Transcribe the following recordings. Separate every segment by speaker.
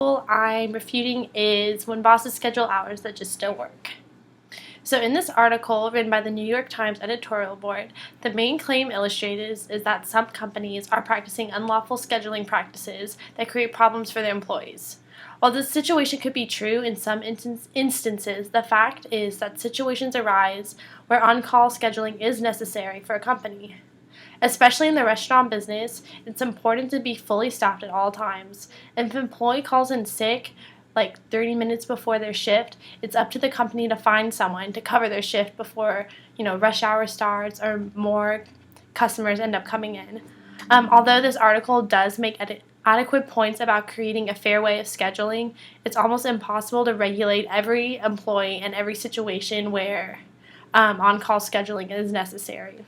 Speaker 1: I'm refuting is when bosses schedule hours that just don't work. So in this article written by the New York Times editorial board, the main claim illustrated is that some companies are practicing unlawful scheduling practices that create problems for their employees. While this situation could be true in some instances, the fact is that situations arise where on-call scheduling is necessary for a company. Especially in the restaurant business, it's important to be fully staffed at all times. If an employee calls in sick, like 30 minutes before their shift, it's up to the company to find someone to cover their shift before, rush hour starts or more customers end up coming in. Although this article does make adequate points about creating a fair way of scheduling, it's almost impossible to regulate every employee and every situation where on-call scheduling is necessary.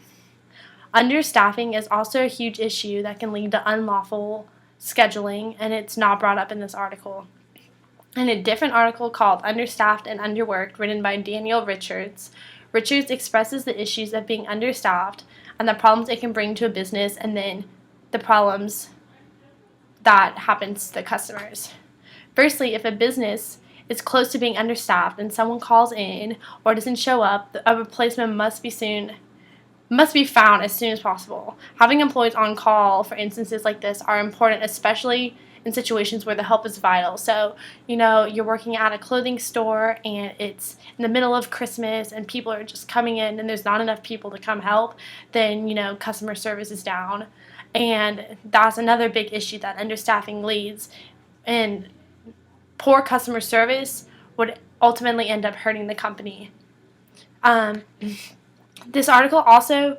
Speaker 1: Understaffing is also a huge issue that can lead to unlawful scheduling, and it's not brought up in this article. In a different article called Understaffed and Underworked, written by Daniel Richards, Richards expresses the issues of being understaffed and the problems it can bring to a business, and then the problems that happens to the customers. Firstly, if a business is close to being understaffed and someone calls in or doesn't show up, a replacement must be found as soon as possible. Having employees on call for instances like this are important, especially in situations where the help is vital. So, you're working at a clothing store and it's in the middle of Christmas and people are just coming in and there's not enough people to come help, then, customer service is down. And that's another big issue that understaffing leads. And poor customer service would ultimately end up hurting the company. This article also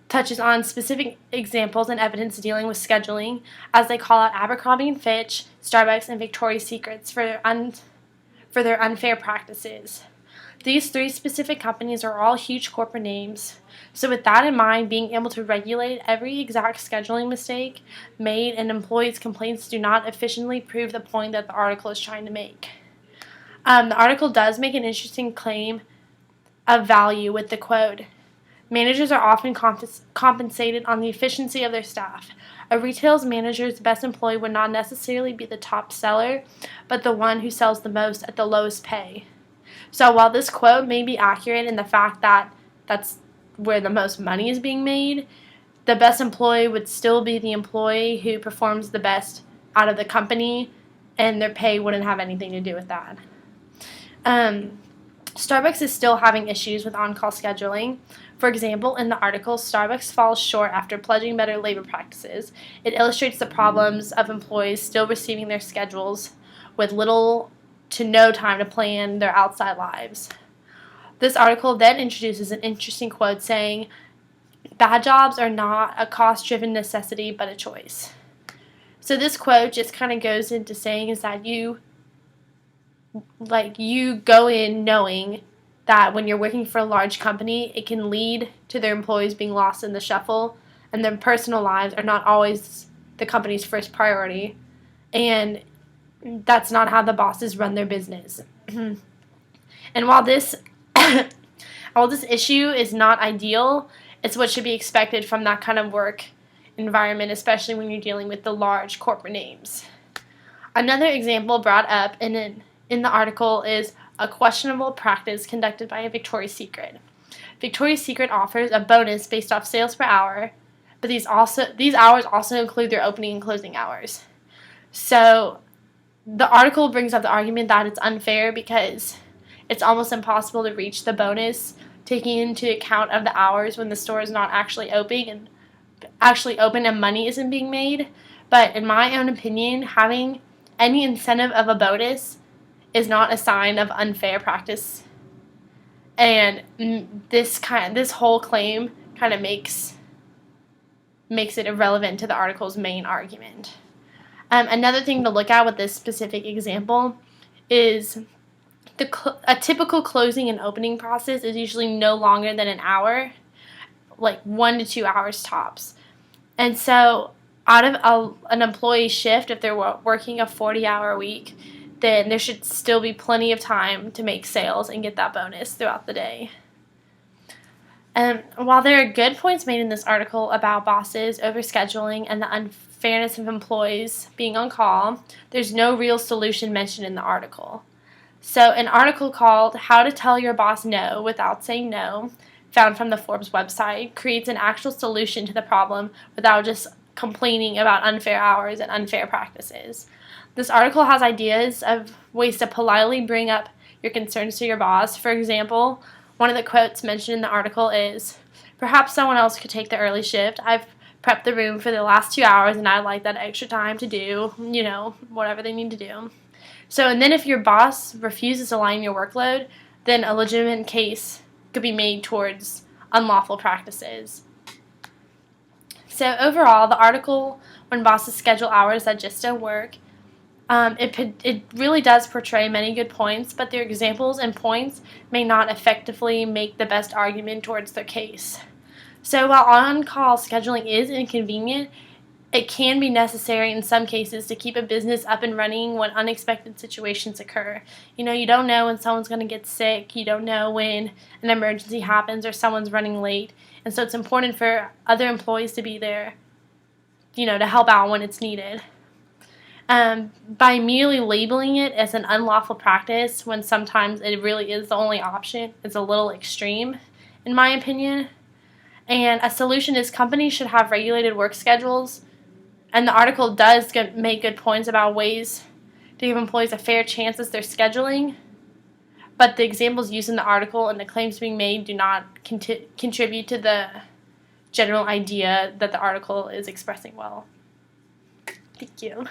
Speaker 1: touches on specific examples and evidence dealing with scheduling, as they call out Abercrombie & Fitch, Starbucks, and Victoria's Secret for their unfair practices. These three specific companies are all huge corporate names. So with that in mind, being able to regulate every exact scheduling mistake made and employees' complaints do not efficiently prove the point that the article is trying to make. The article does make an interesting claim of value with the quote, "Managers are often compensated on the efficiency of their staff. A retail manager's best employee would not necessarily be the top seller, but the one who sells the most at the lowest pay." So while this quote may be accurate in the fact that that's where the most money is being made, the best employee would still be the employee who performs the best out of the company, and their pay wouldn't have anything to do with that. Starbucks is still having issues with on-call scheduling. For example, in the article, Starbucks falls short after pledging better labor practices. It illustrates the problems of employees still receiving their schedules with little to no time to plan their outside lives. This article then introduces an interesting quote saying, "Bad jobs are not a cost-driven necessity, but a choice." So this quote just kind of goes into saying is that you go in knowing that when you're working for a large company, it can lead to their employees being lost in the shuffle, and their personal lives are not always the company's first priority, and that's not how the bosses run their business. And while this issue is not ideal, it's what should be expected from that kind of work environment, especially when you're dealing with the large corporate names. Another example brought up in the article is a questionable practice conducted by Victoria's Secret. Victoria's Secret offers a bonus based off sales per hour, but these hours also include their opening and closing hours. So the article brings up the argument that it's unfair because it's almost impossible to reach the bonus taking into account of the hours when the store is not actually open and money isn't being made. But in my own opinion, having any incentive of a bonus is not a sign of unfair practice, and this whole claim kind of makes it irrelevant to the article's main argument. Another thing to look at with this specific example is a typical closing and opening process is usually no longer than an hour, like 1 to 2 hours tops. And so out of an employee's shift, if they're working a 40-hour week, then there should still be plenty of time to make sales and get that bonus throughout the day. While there are good points made in this article about bosses overscheduling and the unfair fairness of employees being on call, there's no real solution mentioned in the article. So an article called How to Tell Your Boss No Without Saying No, found from the Forbes website, creates an actual solution to the problem without just complaining about unfair hours and unfair practices. This article has ideas of ways to politely bring up your concerns to your boss. For example, one of the quotes mentioned in the article is, "Perhaps someone else could take the early shift. I've prepped the room for the last 2 hours and I'd like that extra time to do, whatever they need to do." So, and then if your boss refuses to align your workload, then a legitimate case could be made towards unlawful practices. So overall, the article, When Bosses Schedule Hours That Just Don't Work, it really does portray many good points, but their examples and points may not effectively make the best argument towards their case. So while on-call scheduling is inconvenient, it can be necessary in some cases to keep a business up and running when unexpected situations occur. You don't know when someone's going to get sick. You don't know when an emergency happens or someone's running late. And so it's important for other employees to be there, to help out when it's needed. By merely labeling it as an unlawful practice when sometimes it really is the only option, it's a little extreme, in my opinion. And a solution is companies should have regulated work schedules. And the article does make good points about ways to give employees a fair chance as they're scheduling. But the examples used in the article and the claims being made do not contribute to the general idea that the article is expressing well. Thank you.